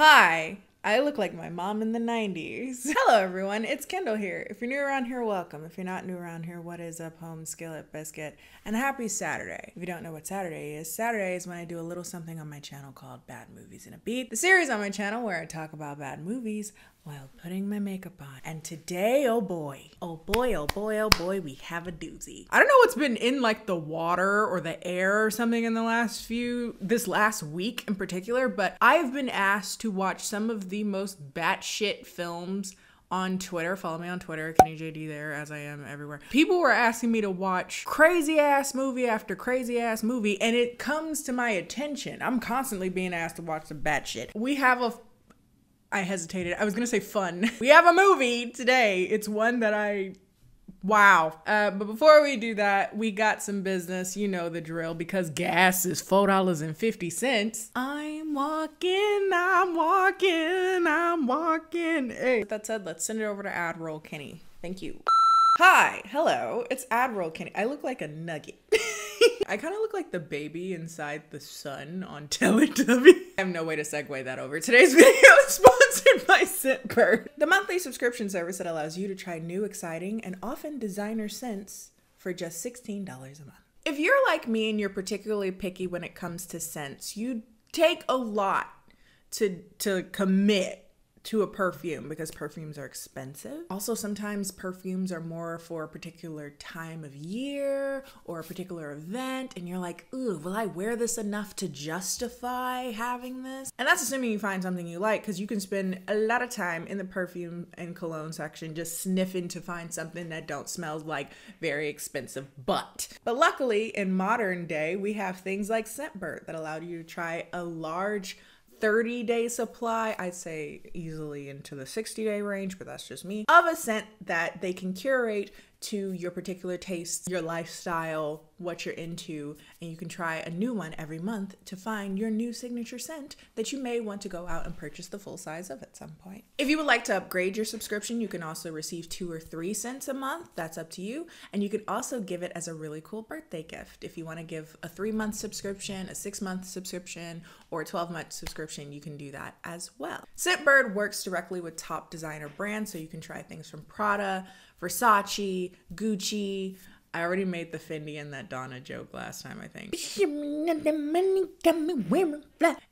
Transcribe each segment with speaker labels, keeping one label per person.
Speaker 1: Hi, I look like my mom in the 90s. Hello everyone, it's Kendall here. If you're new around here, welcome. If you're not new around here, what is up, home, skillet, biscuit, and happy Saturday. If you don't know what Saturday is when I do a little something on my channel called Bad Movies in a Beat, the series on my channel where I talk about bad movies while putting my makeup on. And today, oh boy, we have a doozy. I don't know what's been in like the water or the air or something in this last week in particular, but I've been asked to watch some of the most batshit films on Twitter. Follow me on Twitter, KennieJD there, as I am everywhere. People were asking me to watch crazy ass movie after crazy ass movie, and it comes to my attention. I'm constantly being asked to watch some batshit. We have I hesitated. I was gonna say fun. We have a movie today. It's one that wow. But before we do that, we got some business. You know the drill, because gas is $4.50. I'm walking. Hey. With that said, let's send it over to ad roll Kenny. Thank you. Hi, hello, it's ad roll Kenny. I look like a nugget. I kind of look like the baby inside the sun on Teletubby. I have no way to segue that over. Today's video is sponsored by Scentbird, the monthly subscription service that allows you to try new, exciting, and often designer scents for just $16 a month. If you're like me and you're particularly picky when it comes to scents, you take a lot to commit to a perfume because perfumes are expensive. Also, sometimes perfumes are more for a particular time of year or a particular event, and you're like, ooh, will I wear this enough to justify having this? And that's assuming you find something you like, because you can spend a lot of time in the perfume and cologne section just sniffing to find something that don't smell like very expensive butt. But luckily, in modern day, we have things like Scentbird that allow you to try a large 30-day supply, I'd say easily into the 60-day range, but that's just me, of a scent that they can curate to your particular tastes, your lifestyle, what you're into, and you can try a new one every month to find your new signature scent that you may want to go out and purchase the full size of at some point. If you would like to upgrade your subscription, you can also receive 2 or 3 scents a month. That's up to you. And you can also give it as a really cool birthday gift. If you want to give a 3-month subscription, a 6-month subscription, or a 12-month subscription, you can do that as well. Scentbird works directly with top designer brands, so you can try things from Prada, Versace, Gucci. I already made the Fendi and that Donna joke last time, I think.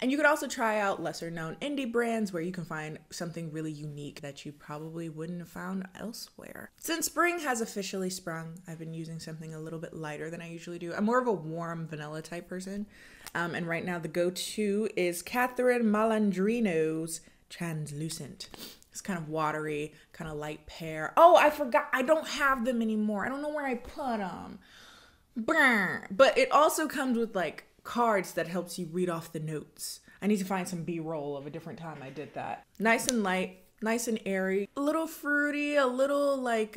Speaker 1: And you could also try out lesser known indie brands where you can find something really unique that you probably wouldn't have found elsewhere. Since spring has officially sprung, I've been using something a little bit lighter than I usually do. I'm more of a warm vanilla type person. And right now the go-to is Catherine Malandrino's Translucent. It's kind of watery, kind of light pear. Oh, I forgot. I don't have them anymore. I don't know where I put them. But it also comes with like cards that helps you read off the notes. I need to find some B-roll of a different time I did that. Nice and light, nice and airy. A little fruity, a little like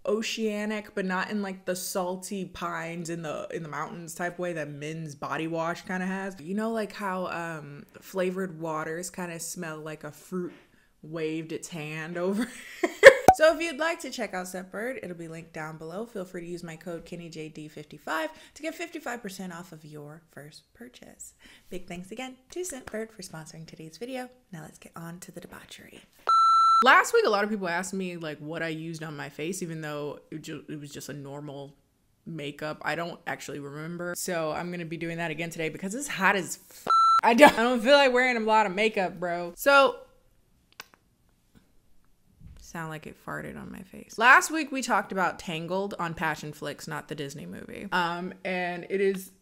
Speaker 1: oceanic, but not in like the salty pines in the mountains type way that men's body wash kind of has. You know, like how flavored waters kind of smell like a fruit waved its hand over. So if you'd like to check out Scentbird, it'll be linked down below. Feel free to use my code KennieJD55 to get 55% off of your first purchase. Big thanks again to Scentbird for sponsoring today's video. Now let's get on to the debauchery. Last week, a lot of people asked me like what I used on my face, even though it was just a normal makeup. I don't actually remember. So I'm gonna be doing that again today because it's hot as f. I don't feel like wearing a lot of makeup, bro. So sound like it farted on my face. Last week we talked about Tangled on Passion Flix, not the Disney movie. And it is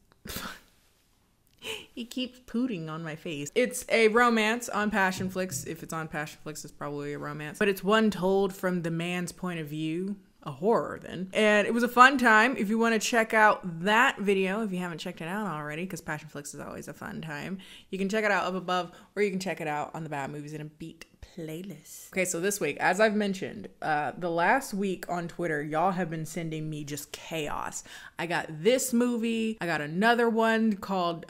Speaker 1: he keeps pooting on my face. It's a romance on Passion Flix. If it's on Passion Flix, it's probably a romance. But it's one told from the man's point of view. A horror then. And it was a fun time. If you want to check out that video, if you haven't checked it out already, because Passion Flix is always a fun time, you can check it out up above, or you can check it out on the Bad Movies in a Beat playlist. Okay, so this week, as I've mentioned, the last week on Twitter, y'all have been sending me just chaos. I got this movie. I got another one called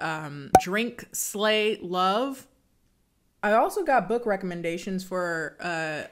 Speaker 1: Drink, Slay, Love. I also got book recommendations for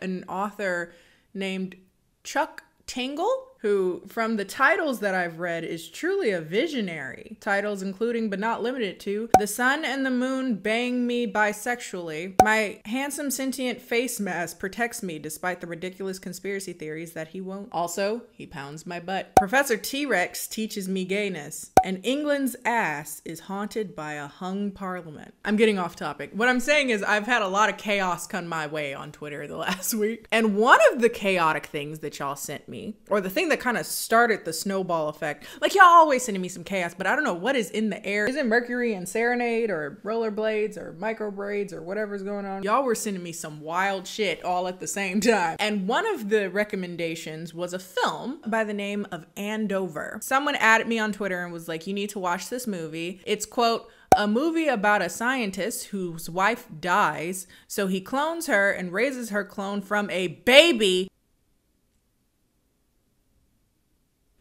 Speaker 1: an author named Chuck Tingle, who, from the titles that I've read, is truly a visionary. Titles including but not limited to The Sun and the Moon Bang Me Bisexually, My Handsome Sentient Face Mask Protects Me Despite the Ridiculous Conspiracy Theories That He Won't. Also, He Pounds My Butt. Professor T-Rex Teaches Me Gayness. And England's Ass is Haunted by a Hung Parliament. I'm getting off topic. What I'm saying is I've had a lot of chaos come my way on Twitter the last week. And one of the chaotic things that y'all sent me, or the thing that kind of started the snowball effect, like y'all always sending me some chaos, but I don't know what is in the air. Is it Mercury and Serenade or rollerblades or micro braids or whatever's going on? Y'all were sending me some wild shit all at the same time. And one of the recommendations was a film by the name of Andover. Someone added me on Twitter and was like, you need to watch this movie. It's, quote, a movie about a scientist whose wife dies, so he clones her and raises her clone from a baby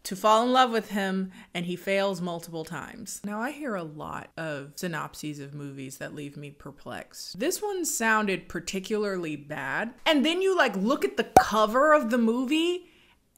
Speaker 1: to fall in love with him, and he fails multiple times. Now, I hear a lot of synopses of movies that leave me perplexed. This one sounded particularly bad. And then you like look at the cover of the movie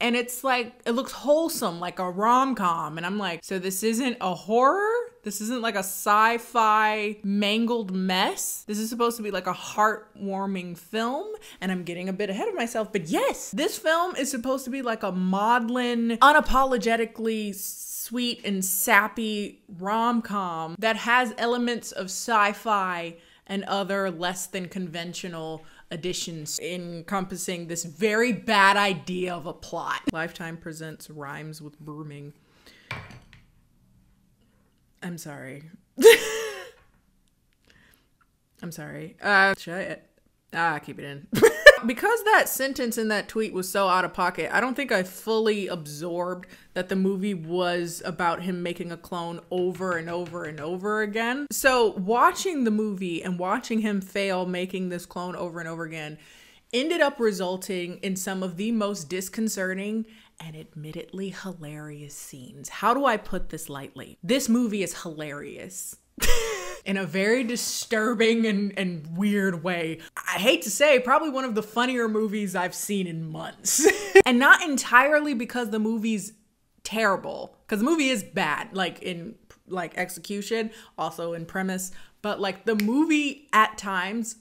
Speaker 1: and it's like, it looks wholesome, like a rom-com. And I'm like, so this isn't a horror? This isn't like a sci-fi mangled mess? This is supposed to be like a heartwarming film? And I'm getting a bit ahead of myself, but yes, this film is supposed to be like a maudlin, unapologetically sweet and sappy rom-com that has elements of sci-fi and other less than conventional additions encompassing this very bad idea of a plot. Lifetime presents Rhymes with Brooming. I'm sorry. I'm sorry. Should I keep it in? Because that sentence in that tweet was so out of pocket, I don't think I fully absorbed that the movie was about him making a clone over and over and over again. So watching the movie and watching him fail making this clone over and over again ended up resulting in some of the most disconcerting and admittedly hilarious scenes. How do I put this lightly? This movie is hilarious. In a very disturbing and weird way. I hate to say, probably one of the funnier movies I've seen in months. And not entirely because the movie's terrible, because the movie is bad, like in like execution, also in premise, but like the movie at times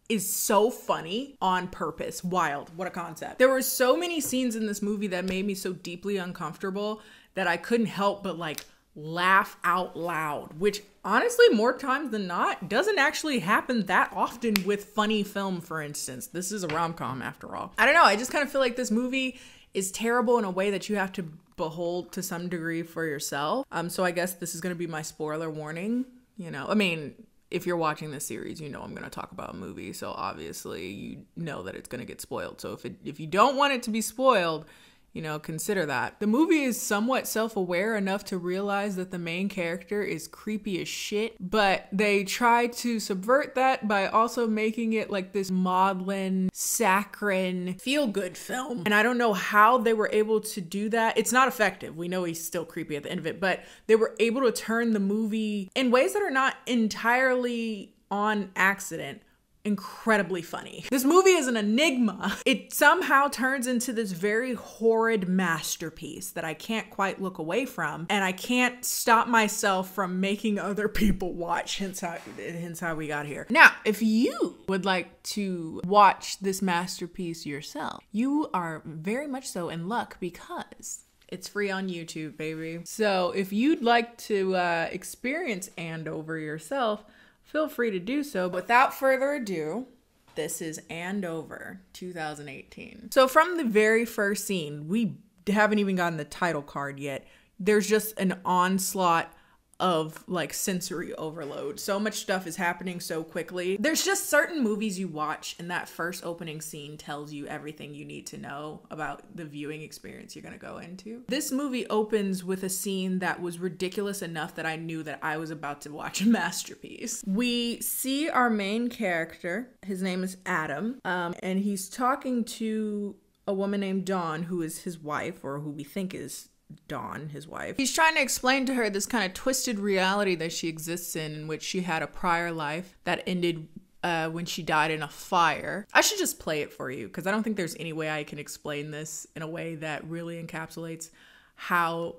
Speaker 1: is so funny on purpose. Wild. What a concept. There were so many scenes in this movie that made me so deeply uncomfortable that I couldn't help but like laugh out loud, which honestly, more times than not, doesn't actually happen that often with funny film, for instance. This is a rom-com after all. I don't know, I just kind of feel like this movie is terrible in a way that you have to behold to some degree for yourself. So I guess this is going to be my spoiler warning. You know, I mean, if you're watching this series, you know I'm going to talk about a movie, so obviously you know that it's going to get spoiled. So if you don't want it to be spoiled, you know, consider that. The movie is somewhat self-aware enough to realize that the main character is creepy as shit, but they try to subvert that by also making it like this maudlin, saccharine, feel-good film. And I don't know how they were able to do that. It's not effective. We know he's still creepy at the end of it, but they were able to turn the movie in ways that are not entirely on accident incredibly funny. This movie is an enigma. It somehow turns into this very horrid masterpiece that I can't quite look away from, and I can't stop myself from making other people watch, hence how we got here. Now, if you would like to watch this masterpiece yourself, you are very much so in luck because it's free on YouTube, baby. So if you'd like to experience Andover yourself, feel free to do so. Without further ado, this is Andover 2018. So from the very first scene, we haven't even gotten the title card yet. There's just an onslaught of like sensory overload. So much stuff is happening so quickly. There's just certain movies you watch and that first opening scene tells you everything you need to know about the viewing experience you're gonna go into. This movie opens with a scene that was ridiculous enough that I knew that I was about to watch a masterpiece. We see our main character, his name is Adam, and he's talking to a woman named Dawn, who is his wife, or who we think is Dawn, his wife. He's trying to explain to her this kind of twisted reality that she exists in which she had a prior life that ended when she died in a fire. I should just play it for you because I don't think there's any way I can explain this in a way that really encapsulates how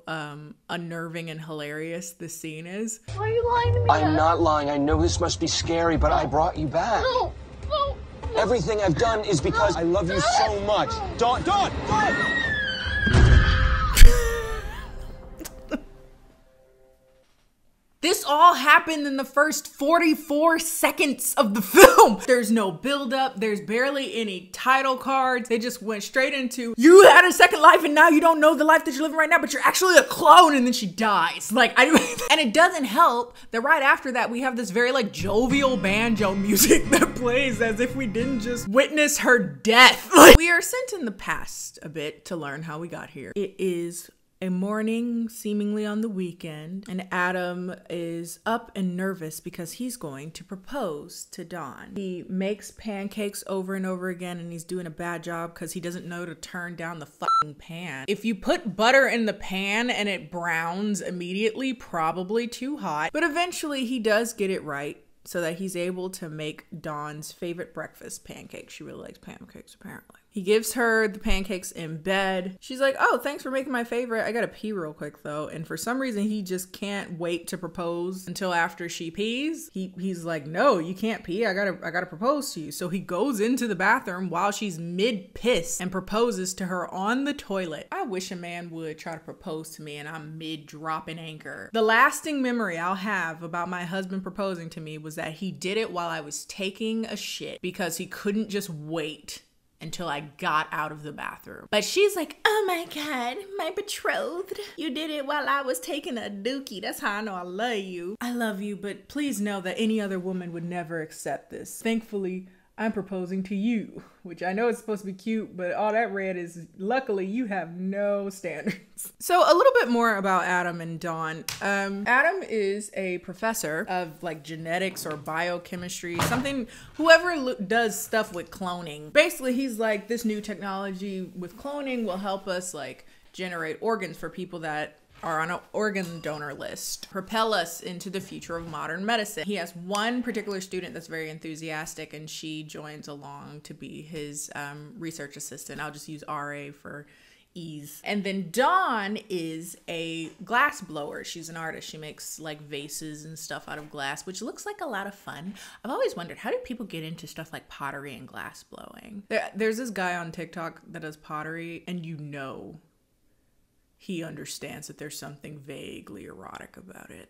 Speaker 1: unnerving and hilarious this scene is.
Speaker 2: Why are you lying to me?
Speaker 3: I'm not lying. I know this must be scary, but I brought you back.
Speaker 2: No, no, no.
Speaker 3: Everything I've done is because I love you so much. Dawn!
Speaker 1: This all happened in the first 44 seconds of the film. There's no buildup. There's barely any title cards. They just went straight into, you had a second life and now you don't know the life that you're living right now, but you're actually a clone, and then she dies. Like, and it doesn't help that right after that, we have this very like jovial banjo music that plays as if we didn't just witness her death. Like, we are sent in the past a bit to learn how we got here. It is a morning, seemingly on the weekend, and Adam is up and nervous because he's going to propose to Dawn. He makes pancakes over and over again, and he's doing a bad job because he doesn't know to turn down the fucking pan. If you put butter in the pan and it browns immediately, probably too hot, but eventually he does get it right so that he's able to make Dawn's favorite breakfast, pancakes. She really likes pancakes, apparently. He gives her the pancakes in bed. She's like, oh, thanks for making my favorite. I gotta pee real quick though. And for some reason, he just can't wait to propose until after she pees. He's like, no, you can't pee. I gotta propose to you. So he goes into the bathroom while she's mid-piss and proposes to her on the toilet. I wish a man would try to propose to me and I'm mid-dropping anchor. The lasting memory I'll have about my husband proposing to me was that he did it while I was taking a shit because he couldn't just wait until I got out of the bathroom. But she's like, oh my God, my betrothed. You did it while I was taking a dookie. That's how I know I love you. I love you, but please know that any other woman would never accept this. Thankfully, I'm proposing to you, which I know it's supposed to be cute, but all that read is, luckily you have no standards. So a little bit more about Adam and Dawn. Adam is a professor of like genetics or biochemistry, something, whoever does stuff with cloning. Basically, he's like, this new technology with cloning will help us like generate organs for people that are on an organ donor list, propel us into the future of modern medicine. He has one particular student that's very enthusiastic, and she joins along to be his research assistant. I'll just use RA for ease. And then Dawn is a glass blower. She's an artist. She makes like vases and stuff out of glass, which looks like a lot of fun. I've always wondered, how do people get into stuff like pottery and glass blowing? There's this guy on TikTok that does pottery, and you know he understands that there's something vaguely erotic about it.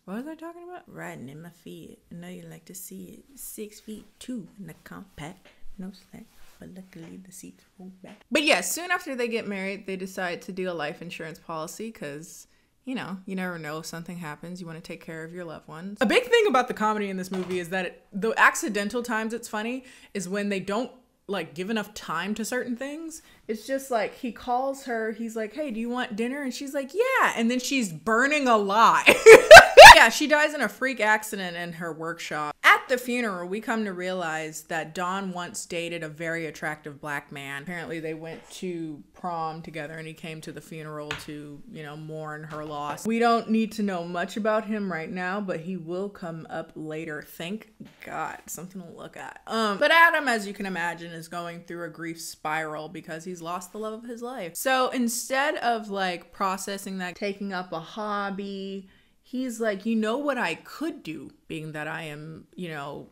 Speaker 1: What was I talking about? Riding in my feet. I know you like to see it. 6'2" in the compact. No slack, but luckily the seats hold back. But yeah, soon after they get married, they decide to do a life insurance policy because, you know, you never know if something happens. You want to take care of your loved ones. A big thing about the comedy in this movie is that the accidental times it's funny is when they don't like give enough time to certain things. It's just like he calls her, he's like, hey, do you want dinner? And she's like, yeah. And then she's burning alive. Yeah, she dies in a freak accident in her workshop. At the funeral, we come to realize that Dawn once dated a very attractive black man. Apparently they went to prom together and he came to the funeral to, you know, mourn her loss. We don't need to know much about him right now, but he will come up later. Thank God, something to look at. But Adam, as you can imagine, is going through a grief spiral because he's lost the love of his life. So instead of like processing that, taking up a hobby, he's like, you know what I could do, being that I am, you know,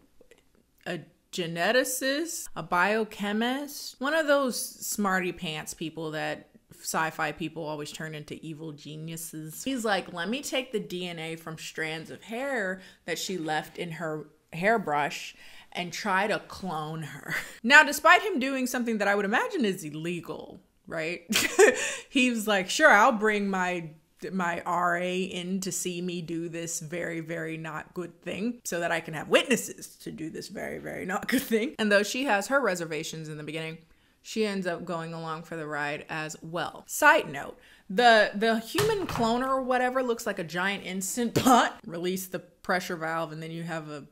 Speaker 1: a geneticist, a biochemist, one of those smarty pants people that sci-fi people always turn into evil geniuses. He's like, let me take the DNA from strands of hair that she left in her hairbrush and try to clone her. Now, despite him doing something that I would imagine is illegal, right? He's like, sure, I'll bring my RA in to see me do this very, very not good thing so that I can have witnesses to do this very, very not good thing. And though she has her reservations in the beginning, she ends up going along for the ride as well. Side note, the human cloner or whatever looks like a giant Instant Pot. Release the pressure valve and then you have a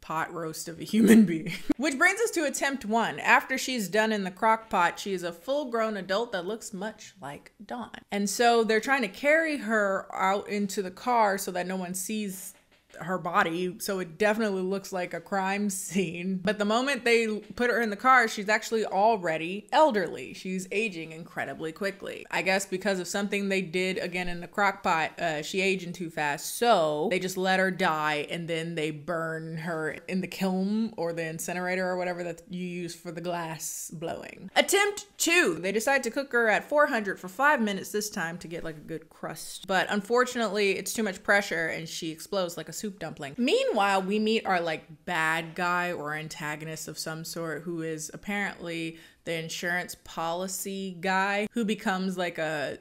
Speaker 1: pot roast of a human being. Which brings us to attempt 1. After she's done in the crock pot, she is a full-grown adult that looks much like Dawn. And so they're trying to carry her out into the car so that no one sees her body, so it definitely looks like a crime scene. But the moment they put her in the car, she's actually already elderly. She's aging incredibly quickly. I guess because of something they did again in the crock pot, she aging too fast, so they just let her die and then they burn her in the kiln or the incinerator or whatever that you use for the glass blowing. Attempt 2. They decide to cook her at 400 for 5 minutes this time to get like a good crust. But unfortunately, it's too much pressure and she explodes like a soup dumpling. Meanwhile, we meet our like bad guy or antagonist of some sort, who is apparently the insurance policy guy who becomes like a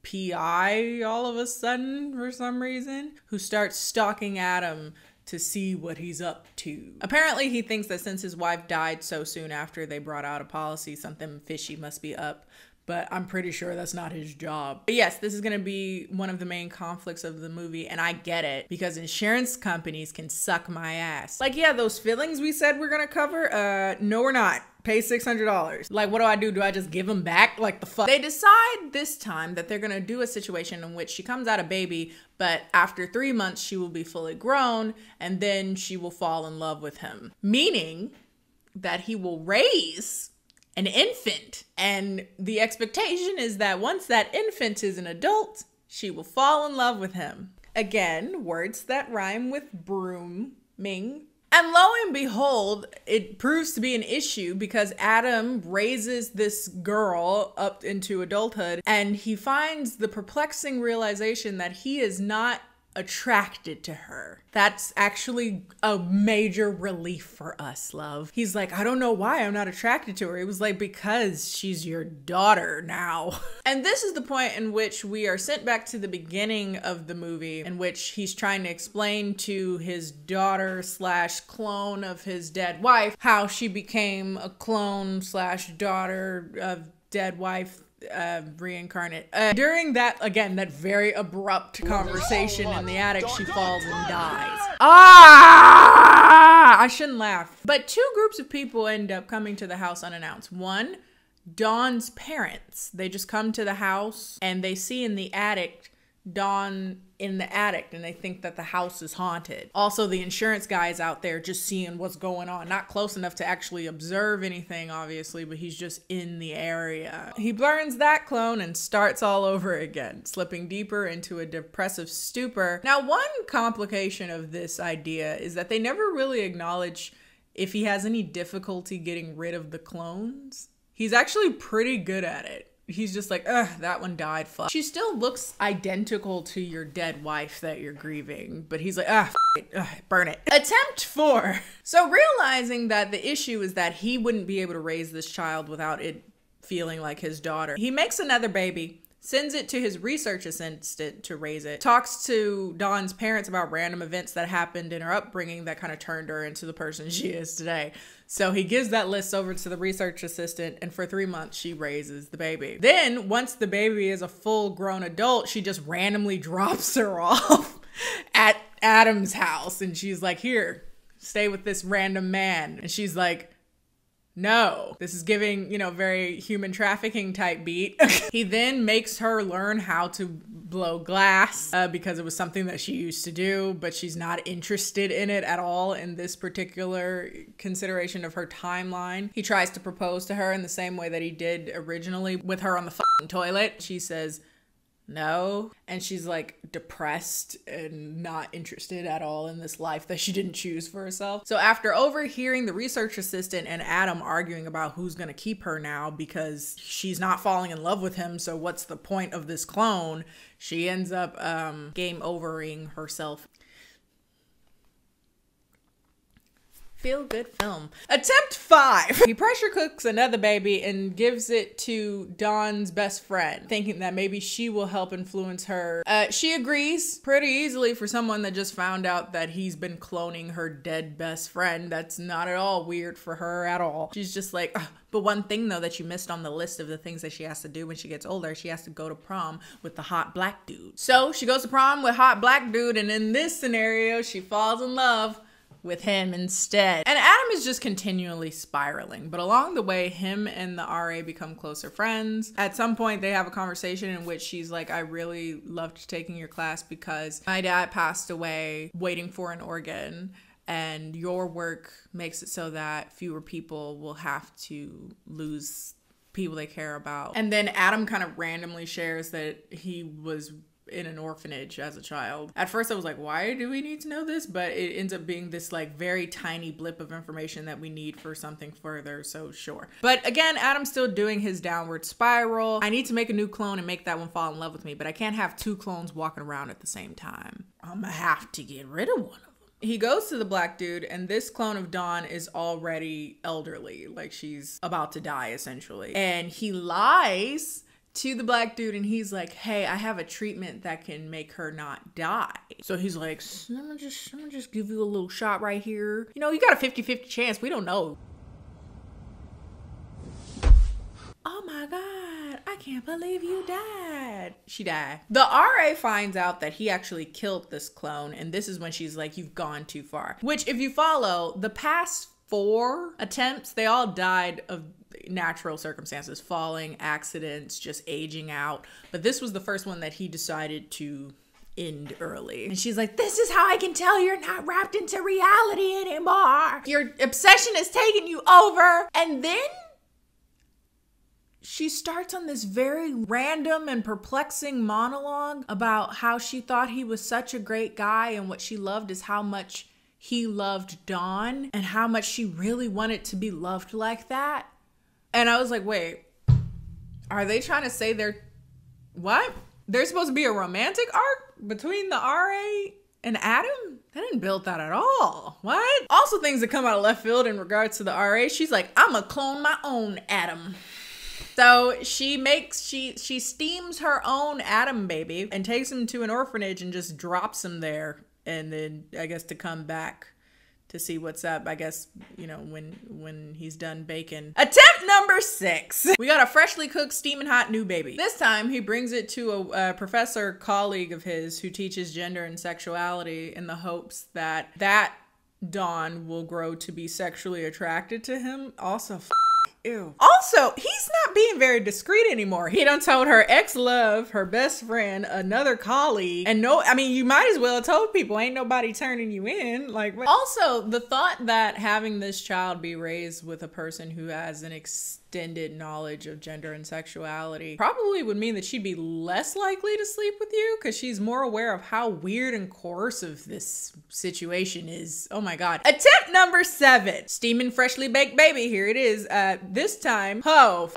Speaker 1: PI all of a sudden for some reason, who starts stalking Adam to see what he's up to. Apparently he thinks that since his wife died so soon after they brought out a policy, something fishy must be up. But I'm pretty sure that's not his job. But yes, this is gonna be one of the main conflicts of the movie, and I get it, because insurance companies can suck my ass. Like, yeah, those fillings we said we're gonna cover, no we're not. Pay $600. Like, what do I do? Do I just give them back? Like, the fuck? They decide this time that they're gonna do a situation in which she comes out a baby, but after 3 months, she will be fully grown, and then she will fall in love with him. Meaning that he will raise an infant. And the expectation is that once that infant is an adult, she will fall in love with him. Again, words that rhyme with brooming. And lo and behold, it proves to be an issue because Adam raises this girl up into adulthood and he finds the perplexing realization that he is not attracted to her. That's actually a major relief for us, love. He's like, I don't know why I'm not attracted to her. It was like, because she's your daughter now. And this is the point in which we are sent back to the beginning of the movie, in which he's trying to explain to his daughter slash clone of his dead wife how she became a clone slash daughter of dead wife reincarnate. During that, again, that very abrupt conversation in the attic, she falls and dies. Ah! I shouldn't laugh. But 2 groups of people end up coming to the house unannounced. One, Dawn's parents. They just come to the house and they see in the attic Dawn in the attic and they think that the house is haunted. Also, the insurance guy is out there just seeing what's going on. Not close enough to actually observe anything, obviously, but he's just in the area. He burns that clone and starts all over again, slipping deeper into a depressive stupor. Now, one complication of this idea is that they never really acknowledge if he has any difficulty getting rid of the clones. He's actually pretty good at it. He's just like, ugh, that one died, fuck. She still looks identical to your dead wife that you're grieving, but he's like, ah, burn it. Attempt 4. So realizing that the issue is that he wouldn't be able to raise this child without it feeling like his daughter, he makes another baby, sends it to his research assistant to raise it, talks to Dawn's parents about random events that happened in her upbringing that kind of turned her into the person she is today. So he gives that list over to the research assistant, and for 3 months, she raises the baby. Then, once the baby is a full-grown adult, she just randomly drops her off at Adam's house, and she's like, here, stay with this random man. And she's like, no, this is giving, you know, very human trafficking type beat. He then makes her learn how to blow glass because it was something that she used to do, but she's not interested in it at all in this particular consideration of her timeline. He tries to propose to her in the same way that he did originally with her on the fucking toilet. She says no, and she's like depressed and not interested at all in this life that she didn't choose for herself. So after overhearing the research assistant and Adam arguing about who's gonna keep her now because she's not falling in love with him, so what's the point of this clone, she ends up game overing herself. Feel good film. Attempt 5. He pressure cooks another baby and gives it to Dawn's best friend, thinking that maybe she will help influence her. She agrees pretty easily for someone that just found out that he's been cloning her dead best friend. That's not at all weird for her at all. She's just like, ugh. But one thing though that you missed on the list of the things that she has to do when she gets older, she has to go to prom with the hot black dude. So she goes to prom with hot black dude, and in this scenario, she falls in love with him instead. And Adam is just continually spiraling. But along the way, him and the RA become closer friends. At some point, they have a conversation in which she's like, I really loved taking your class because my dad passed away waiting for an organ. And your work makes it so that fewer people will have to lose people they care about. And then Adam kind of randomly shares that he was in an orphanage as a child. At first I was like, why do we need to know this? But it ends up being this like very tiny blip of information that we need for something further, so sure. But again, Adam's still doing his downward spiral. I need to make a new clone and make that one fall in love with me, but I can't have two clones walking around at the same time. I'm gonna have to get rid of one of them. He goes to the black dude, and this clone of Dawn is already elderly, like she's about to die essentially. And he lies to the black dude, and he's like, hey, I have a treatment that can make her not die. So he's like, I'm gonna just give you a little shot right here. You know, you got a 50-50 chance. We don't know. Oh my God, I can't believe you died. She died. The RA finds out that he actually killed this clone, and this is when she's like, you've gone too far. Which, if you follow, the past 4 attempts, they all died of natural circumstances, falling, accidents, just aging out. But this was the first one that he decided to end early. And she's like, this is how I can tell you're not wrapped into reality anymore. Your obsession has taken you over. And then she starts on this very random and perplexing monologue about how she thought he was such a great guy, and what she loved is how much he loved Dawn and how much she really wanted to be loved like that. And I was like, wait, are they trying to say what? There's supposed to be a romantic arc between the RA and Adam? I didn't build that at all. What? Also, things that come out of left field in regards to the RA. She's like, I'm gonna clone my own Adam. So she steams her own Adam baby and takes him to an orphanage and just drops him there. And then I guess to come back to see what's up, I guess, you know, when he's done baking. Attempt number 6. We got a freshly cooked, steaming hot new baby. This time he brings it to a professor colleague of his who teaches gender and sexuality in the hopes that Dawn will grow to be sexually attracted to him. Also, ew. Also, he's not being very discreet anymore. He done told her ex-love, her best friend, another colleague, and you might as well have told people, ain't nobody turning you in. Like, also, the thought that having this child be raised with a person who has an extended knowledge of gender and sexuality probably would mean that she'd be less likely to sleep with you, because she's more aware of how weird and coercive this situation is. Oh my God. Attempt number 7. Steaming freshly baked baby. Here it is. This time, oh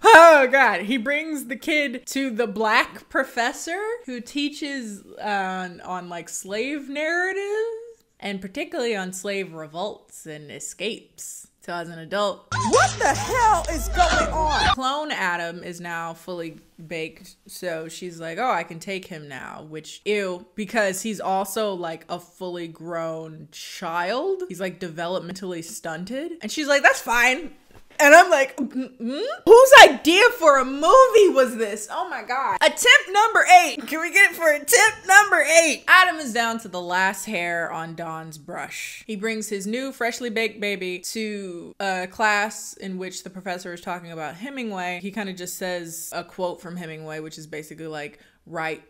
Speaker 1: God, he brings the kid to the black professor who teaches on like slave narratives, and particularly on slave revolts and escapes. So as an adult, what the hell is going on? Clone Adam is now fully baked, so she's like, oh, I can take him now, which, ew, because he's also like a fully grown child. He's like developmentally stunted. And she's like, that's fine. And I'm like, whose idea for a movie was this? Oh my God. Attempt number 8. Can we get it for attempt number 8? Adam is down to the last hair on Dawn's brush. He brings his new freshly baked baby to a class in which the professor is talking about Hemingway. He kind of just says a quote from Hemingway, which is basically like, write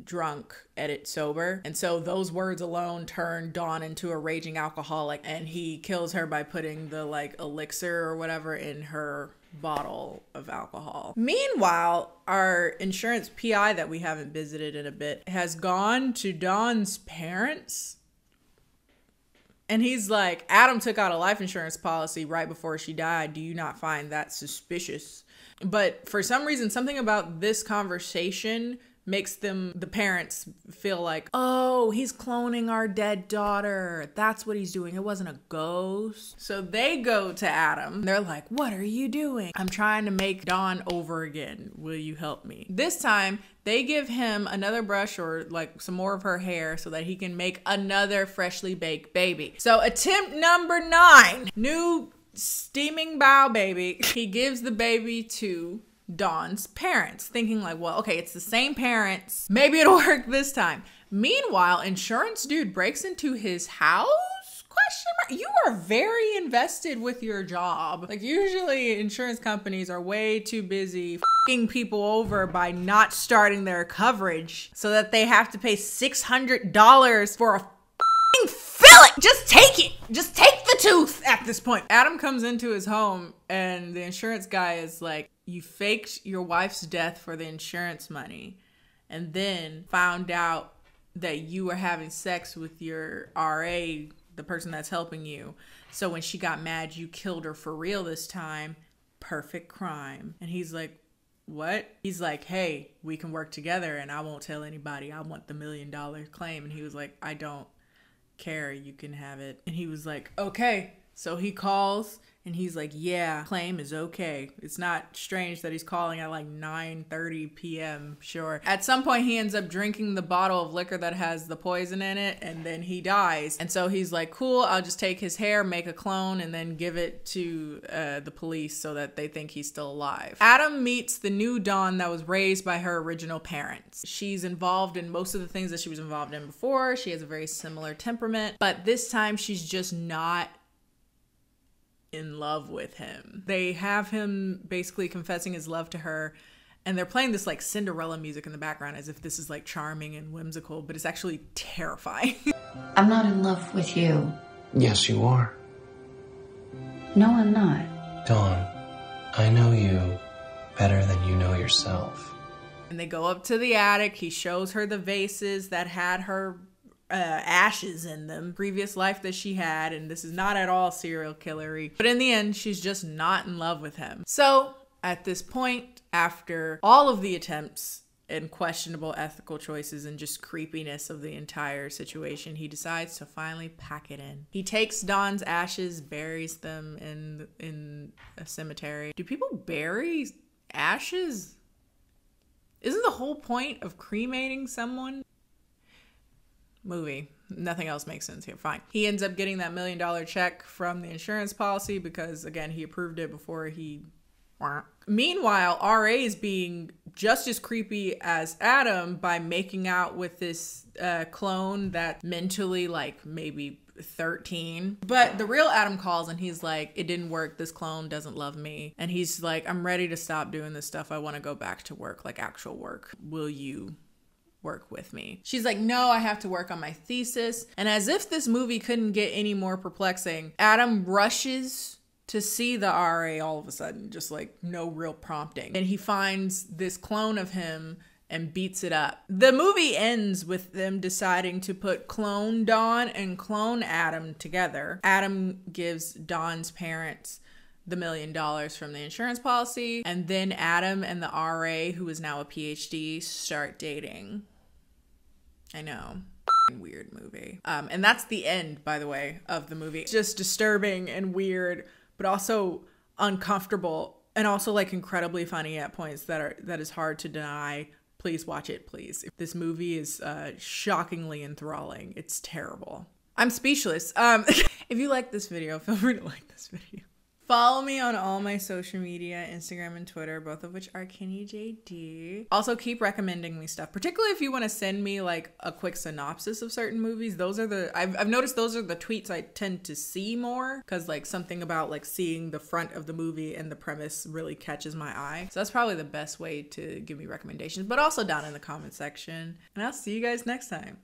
Speaker 1: drunk, edit sober. And so those words alone turn Dawn into a raging alcoholic, and he kills her by putting the like elixir or whatever in her bottle of alcohol. Meanwhile, our insurance PI that we haven't visited in a bit has gone to Dawn's parents, and he's like, Adam took out a life insurance policy right before she died. Do you not find that suspicious? But for some reason, something about this conversation makes the parents feel like, oh, he's cloning our dead daughter. That's what he's doing. It wasn't a ghost. So they go to Adam. They're like, what are you doing? I'm trying to make Dawn over again. Will you help me? This time, they give him another brush or like some more of her hair so that he can make another freshly baked baby. So attempt number 9, new steaming bow baby. He gives the baby to Dawn's parents, thinking like, well, okay, it's the same parents. Maybe it'll work this time. Meanwhile, insurance dude breaks into his house? You are very invested with your job. Like, usually insurance companies are way too busy f***ing people over by not starting their coverage so that they have to pay $600 for a f***ing fillet. Just take it. Just take the tooth at this point. Adam comes into his home and the insurance guy is like, you faked your wife's death for the insurance money and then found out that you were having sex with your RA, the person that's helping you. So when she got mad, you killed her for real this time. Perfect crime. And he's like, what? He's like, hey, we can work together and I won't tell anybody. I want the $1 million claim. And he was like, I don't care. You can have it. And he was like, okay. So he calls and he's like, yeah, claim is okay. It's not strange that he's calling at like 9:30 p.m. Sure. At some point he ends up drinking the bottle of liquor that has the poison in it and then he dies. And so he's like, cool, I'll just take his hair, make a clone and then give it to the police so that they think he's still alive. Adam meets the new Dawn that was raised by her original parents. She's involved in most of the things that she was involved in before. She has a very similar temperament, but this time she's just not in love with him. They have him basically confessing his love to her and they're playing this like Cinderella music in the background as if this is like charming and whimsical, but it's actually terrifying.
Speaker 4: I'm not in love with you.
Speaker 3: Yes, you are.
Speaker 4: No, I'm not.
Speaker 3: Dawn, I know you better than you know yourself.
Speaker 1: And they go up to the attic. He shows her the vases that had her ashes in them, previous life that she had, and this is not at all serial killery, but in the end she's just not in love with him. So at this point, after all of the attempts and questionable ethical choices and just creepiness of the entire situation, he decides to finally pack it in. He takes Dawn's ashes, buries them in a cemetery. Do people bury ashes? Isn't the whole point of cremating someone? Movie. Nothing else makes sense here. Fine. He ends up getting that $1 million check from the insurance policy because, again, he approved it before he... Meanwhile, RA is being just as creepy as Adam by making out with this clone that mentally, like, maybe 13. But the real Adam calls and he's like, it didn't work. This clone doesn't love me. And he's like, I'm ready to stop doing this stuff. I want to go back to work, like actual work. Will you work with me? She's like, no, I have to work on my thesis. And as if this movie couldn't get any more perplexing, Adam rushes to see the RA all of a sudden, just like no real prompting. And he finds this clone of him and beats it up. The movie ends with them deciding to put clone Dawn and clone Adam together. Adam gives Dawn's parents the $1 million from the insurance policy, and then Adam and the RA, who is now a PhD, start dating. I know. Weird movie. And that's the end, by the way, of the movie. It's just disturbing and weird, but also uncomfortable and also like incredibly funny at points that is hard to deny. Please watch it, please. This movie is shockingly enthralling. It's terrible. I'm speechless. If you like this video, feel free to like this video. Follow me on all my social media, Instagram and Twitter, both of which are KennieJD. Also, keep recommending me stuff, particularly if you want to send me like a quick synopsis of certain movies. Those are I've noticed those are the tweets I tend to see more because like something about like seeing the front of the movie and the premise really catches my eye. So that's probably the best way to give me recommendations, but also down in the comment section. And I'll see you guys next time.